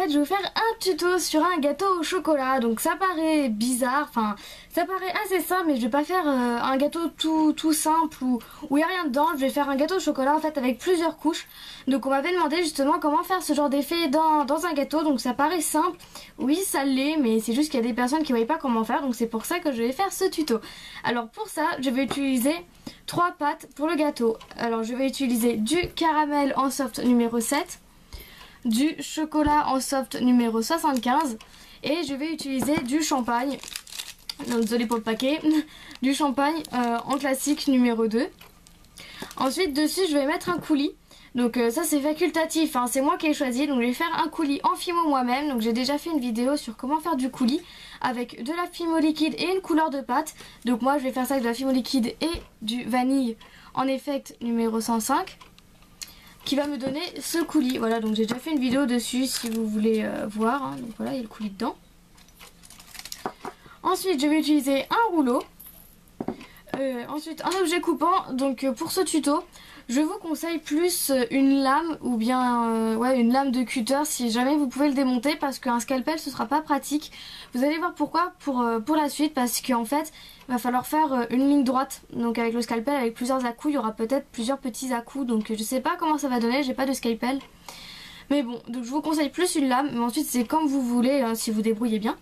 fait je vais vous faire un tuto sur un gâteau au chocolat. Donc ça paraît bizarre, enfin ça paraît assez simple, mais je vais pas faire un gâteau tout simple où il n'y a rien dedans. Je vais faire un gâteau au chocolat en fait avec plusieurs couches. Donc on m'avait demandé justement comment faire ce genre d'effet dans un gâteau. Donc ça paraît simple, oui ça l'est, mais c'est juste qu'il y a des personnes qui ne voient pas comment faire. Donc c'est pour ça que je vais faire ce tuto. Alors pour ça je vais utiliser 3 pâtes pour le gâteau. Alors je vais utiliser du caramel en soft numéro 7, du chocolat en soft numéro 75 et je vais utiliser du champagne, non, désolé pour le paquet, du champagne en classique numéro 2. Ensuite dessus je vais mettre un coulis. Donc ça c'est facultatif, hein, c'est moi qui ai choisi. Donc je vais faire un coulis en fimo moi-même. Donc j'ai déjà fait une vidéo sur comment faire du coulis avec de la fimo liquide et une couleur de pâte. Donc moi je vais faire ça avec de la fimo liquide et du vanille en effect numéro 105 qui va me donner ce coulis. Voilà, donc j'ai déjà fait une vidéo dessus si vous voulez voir, hein. Donc voilà, il y a le coulis dedans. Ensuite je vais utiliser un rouleau. Ensuite un objet coupant. Donc pour ce tuto je vous conseille plus une lame ou bien une lame de cutter si jamais vous pouvez le démonter, parce qu'un scalpel ce sera pas pratique. Vous allez voir pourquoi pour la suite, parce qu'en fait il va falloir faire une ligne droite. Donc avec le scalpel, avec plusieurs à-coups, il y aura peut-être plusieurs petits à-coups. Donc je sais pas comment ça va donner, j'ai pas de scalpel. Mais bon, donc je vous conseille plus une lame, mais ensuite c'est comme vous voulez, hein, si vous débrouillez bien.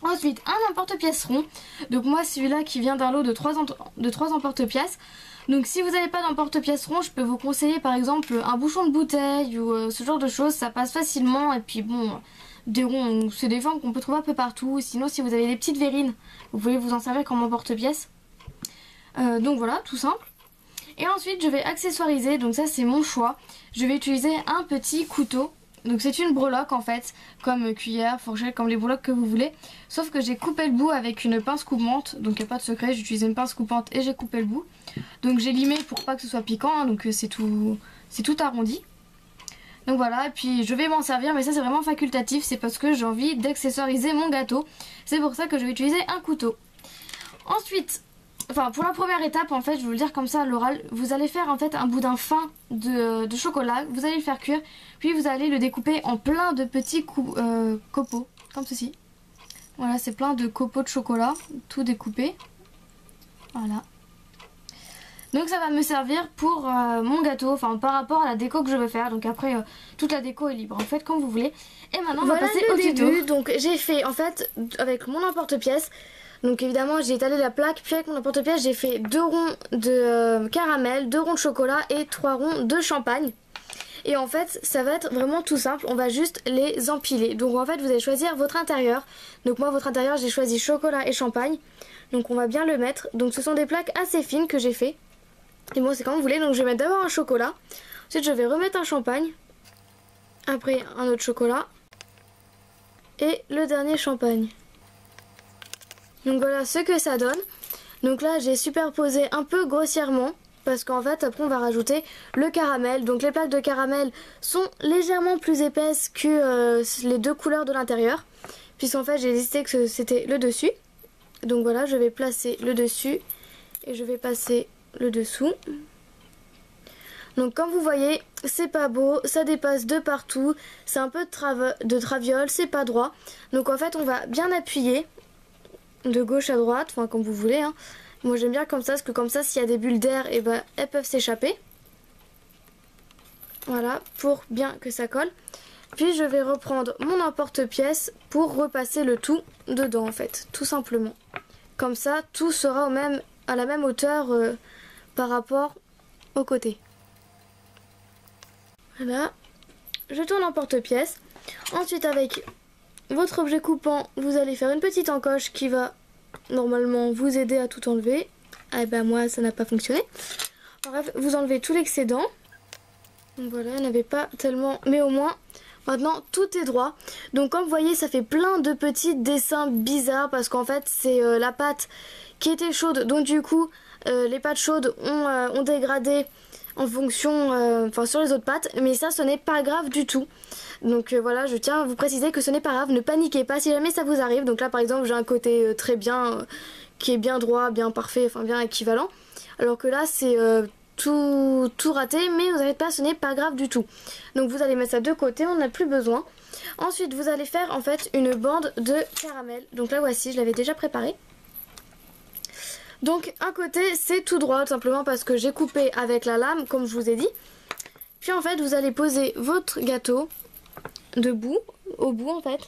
Ensuite un emporte-pièce rond. Donc moi celui-là qui vient d'un lot de 3 emporte-pièces. Donc si vous n'avez pas d'emporte-pièce rond, je peux vous conseiller par exemple un bouchon de bouteille ou ce genre de choses, ça passe facilement. Et puis bon, des ronds, c'est des formes qu'on peut trouver un peu partout. Sinon si vous avez des petites verrines, vous pouvez vous en servir comme emporte-pièce. Donc voilà, tout simple. Et ensuite je vais accessoiriser, donc ça c'est mon choix. Je vais utiliser un petit couteau. Donc c'est une breloque en fait, comme cuillère, fourchette, comme les breloques que vous voulez. Sauf que j'ai coupé le bout avec une pince coupante, donc il n'y a pas de secret, j'ai utilisé une pince coupante et j'ai coupé le bout. Donc j'ai limé pour pas que ce soit piquant, hein, donc c'est tout arrondi. Donc voilà, et puis je vais m'en servir, mais ça c'est vraiment facultatif, c'est parce que j'ai envie d'accessoiriser mon gâteau. C'est pour ça que je vais utiliser un couteau. Ensuite, enfin pour la première étape en fait, je vais vous le dire comme ça à l'oral, vous allez faire en fait un boudin fin de chocolat, vous allez le faire cuire, puis vous allez le découper en plein de petits copeaux, comme ceci. Voilà, c'est plein de copeaux de chocolat, tout découpé. Voilà. Donc ça va me servir pour mon gâteau, enfin par rapport à la déco que je veux faire. Donc après toute la déco est libre, en fait comme vous voulez. Et maintenant on va passer au tuto. Donc j'ai fait en fait avec mon emporte-pièce. Donc évidemment j'ai étalé la plaque, puis avec mon emporte-pièce j'ai fait 2 ronds de caramel, 2 ronds de chocolat et 3 ronds de champagne. Et en fait ça va être vraiment tout simple, on va juste les empiler. Donc en fait vous allez choisir votre intérieur. Donc moi votre intérieur j'ai choisi chocolat et champagne. Donc on va bien le mettre. Donc ce sont des plaques assez fines que j'ai fait. Et bon c'est comme vous voulez, donc je vais mettre d'abord un chocolat. Ensuite je vais remettre un champagne. Après un autre chocolat. Et le dernier champagne. Donc voilà ce que ça donne. Donc là j'ai superposé un peu grossièrement, parce qu'en fait après on va rajouter le caramel. Donc les plaques de caramel sont légèrement plus épaisses que les 2 couleurs de l'intérieur, puisqu'en fait j'ai décidé que c'était le dessus. Donc voilà, je vais placer le dessus et je vais passer le dessous. Donc comme vous voyez c'est pas beau, ça dépasse de partout, c'est un peu de traviole, c'est pas droit. Donc en fait on va bien appuyer de gauche à droite, enfin comme vous voulez, hein. Moi j'aime bien comme ça, parce que comme ça s'il y a des bulles d'air, et ben elles peuvent s'échapper. Voilà, pour bien que ça colle. Puis je vais reprendre mon emporte-pièce pour repasser le tout dedans en fait, tout simplement. Comme ça tout sera à la même hauteur par rapport au côté. Voilà, je tourne l'emporte-pièce. Ensuite avec votre objet coupant, vous allez faire une petite encoche qui va normalement vous aider à tout enlever. Ah ben moi ça n'a pas fonctionné. Bref, vous enlevez tout l'excédent. Donc voilà, il n'y en avait pas tellement, mais au moins maintenant tout est droit. Donc comme vous voyez ça fait plein de petits dessins bizarres, parce qu'en fait c'est la pâte qui était chaude, donc du coup les pâtes chaudes ont dégradé en fonction, sur les autres pâtes, mais ça ce n'est pas grave du tout. Donc voilà, je tiens à vous préciser que ce n'est pas grave, ne paniquez pas si jamais ça vous arrive. Donc là par exemple j'ai un côté très bien, qui est bien droit, bien parfait, enfin bien équivalent. Alors que là c'est tout raté, mais vous n'avez pas, ce n'est pas grave du tout. Donc vous allez mettre ça de côté, on n'a plus besoin. Ensuite vous allez faire en fait une bande de caramel. Donc là voici, je l'avais déjà préparée. Donc un côté c'est tout droit, tout simplement parce que j'ai coupé avec la lame comme je vous ai dit. Puis en fait vous allez poser votre gâteau debout, au bout en fait.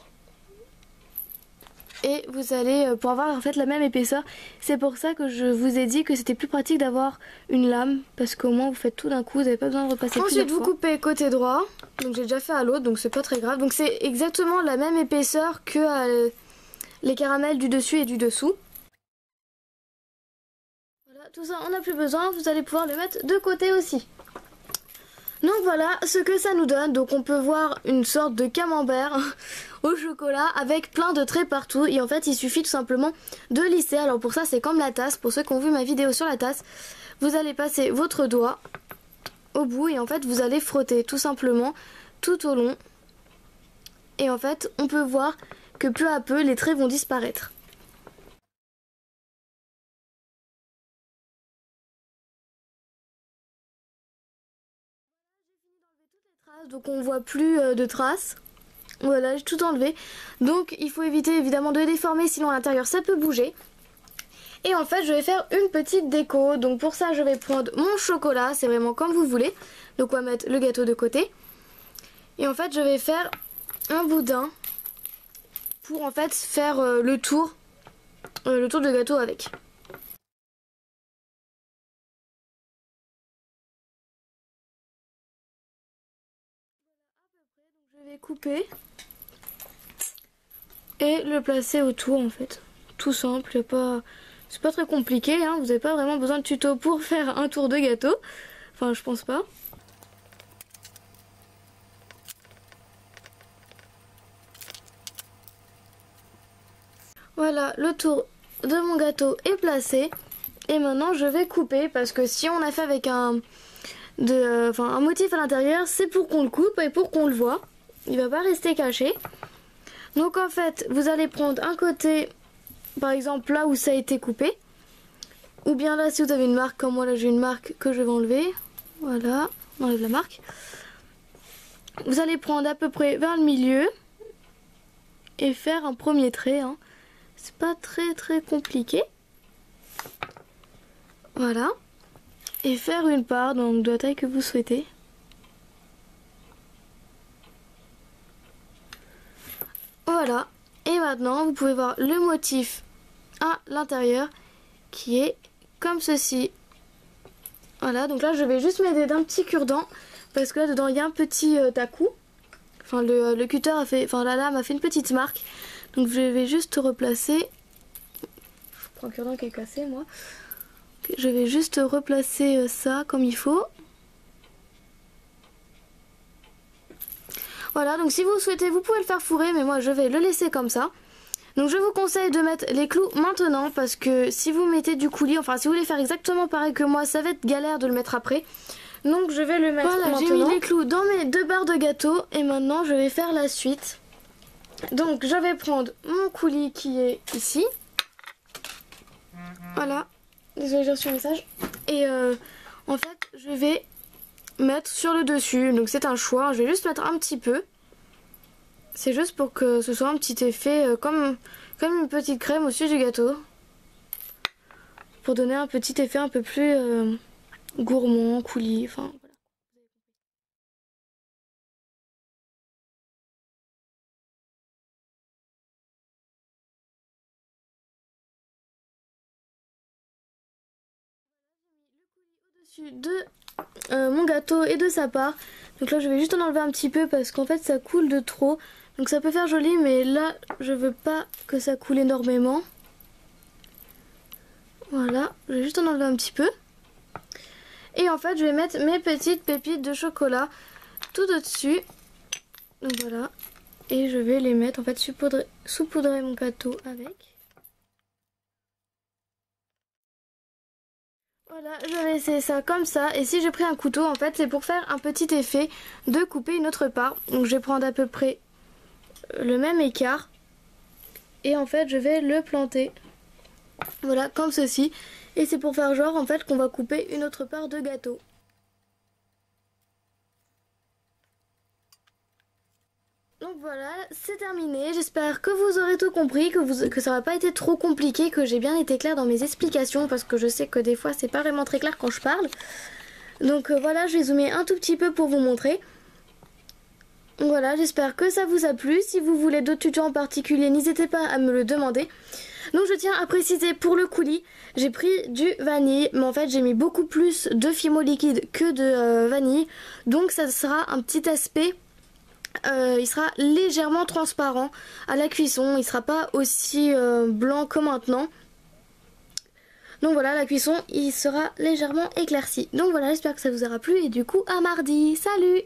Et vous allez pour avoir en fait la même épaisseur. C'est pour ça que je vous ai dit que c'était plus pratique d'avoir une lame, parce qu'au moins vous faites tout d'un coup, vous n'avez pas besoin de repasser plusieurs fois. Ensuite vous coupez côté droit, donc j'ai déjà fait à l'autre, donc c'est pas très grave. Donc c'est exactement la même épaisseur que les caramels du dessus et du dessous. Voilà, tout ça on n'a plus besoin, vous allez pouvoir le mettre de côté aussi. Donc voilà ce que ça nous donne. Donc on peut voir une sorte de camembert au chocolat avec plein de traits partout. Et en fait il suffit tout simplement de lisser. Alors pour ça c'est comme la tasse. Pour ceux qui ont vu ma vidéo sur la tasse, vous allez passer votre doigt au bout et en fait vous allez frotter tout simplement tout au long. Et en fait on peut voir que peu à peu les traits vont disparaître. Donc on voit plus de traces. Voilà, j'ai tout enlevé. Donc il faut éviter évidemment de les déformer, sinon à l'intérieur ça peut bouger. Et en fait je vais faire une petite déco. Donc pour ça je vais prendre mon chocolat, c'est vraiment comme vous voulez. Donc on va mettre le gâteau de côté. Et en fait je vais faire un boudin pour en fait faire le tour de gâteau avec. Je vais couper et le placer autour en fait. Tout simple, c'est pas très compliqué, hein. Vous n'avez pas vraiment besoin de tuto pour faire un tour de gâteau. Enfin je pense pas. Voilà, le tour de mon gâteau est placé. Et maintenant je vais couper parce que si on a fait avec un motif à l'intérieur, c'est pour qu'on le coupe et pour qu'on le voit. Il va pas rester caché. Donc en fait vous allez prendre un côté, par exemple là où ça a été coupé, ou bien là si vous avez une marque comme moi, là j'ai une marque que je vais enlever. Voilà, on enlève la marque. Vous allez prendre à peu près vers le milieu et faire un premier trait, hein. C'est pas très compliqué. Voilà, et faire une part donc de la taille que vous souhaitez. Voilà, et maintenant vous pouvez voir le motif à l'intérieur qui est comme ceci. Voilà, donc là je vais juste m'aider d'un petit cure-dent parce que là dedans il y a un petit à-coup. Enfin le cutter a fait, enfin la lame a fait une petite marque. Donc je vais juste replacer. Je prends un cure-dent qui est cassé moi. Je vais juste replacer ça comme il faut. Voilà, donc si vous souhaitez, vous pouvez le faire fourrer, mais moi je vais le laisser comme ça. Donc je vous conseille de mettre les clous maintenant, parce que si vous mettez du coulis, enfin si vous voulez faire exactement pareil que moi, ça va être galère de le mettre après. Donc je vais le mettre maintenant. Voilà, j'ai mis les clous dans mes 2 barres de gâteau, et maintenant je vais faire la suite. Donc je vais prendre mon coulis qui est ici. Voilà, désolé j'ai reçu un message. Et en fait je vais mettre sur le dessus, donc c'est un choix, je vais juste mettre un petit peu. C'est juste pour que ce soit un petit effet comme une petite crème au-dessus du gâteau. Pour donner un petit effet un peu plus gourmand, coulis, enfin voilà. Au-dessus de mon gâteau et de sa part. Donc là je vais juste en enlever un petit peu parce qu'en fait ça coule de trop. Donc ça peut faire joli, mais là je veux pas que ça coule énormément. Voilà, je vais juste en enlever un petit peu. Et en fait je vais mettre mes petites pépites de chocolat tout au-dessus. Donc voilà. Et je vais les mettre, en fait saupoudrer mon gâteau avec. Voilà, je vais laisser ça comme ça. Et si j'ai pris un couteau, en fait c'est pour faire un petit effet de couper une autre part. Donc je vais prendre à peu près le même écart. Et en fait je vais le planter. Voilà, comme ceci. Et c'est pour faire genre en fait qu'on va couper une autre part de gâteau. Donc voilà, c'est terminé. J'espère que vous aurez tout compris, que ça va pas été trop compliqué, que j'ai bien été claire dans mes explications parce que je sais que des fois c'est pas vraiment très clair quand je parle. Donc voilà, je vais zoomer un tout petit peu pour vous montrer. Voilà, j'espère que ça vous a plu. Si vous voulez d'autres tutos en particulier, n'hésitez pas à me le demander. Donc je tiens à préciser pour le coulis, j'ai pris du vanille, mais en fait j'ai mis beaucoup plus de Fimo liquide que de vanille. Donc ça sera un petit aspect, il sera légèrement transparent à la cuisson, il sera pas aussi blanc que maintenant. Donc voilà, la cuisson il sera légèrement éclairci. Donc voilà, j'espère que ça vous aura plu et du coup à mardi, salut!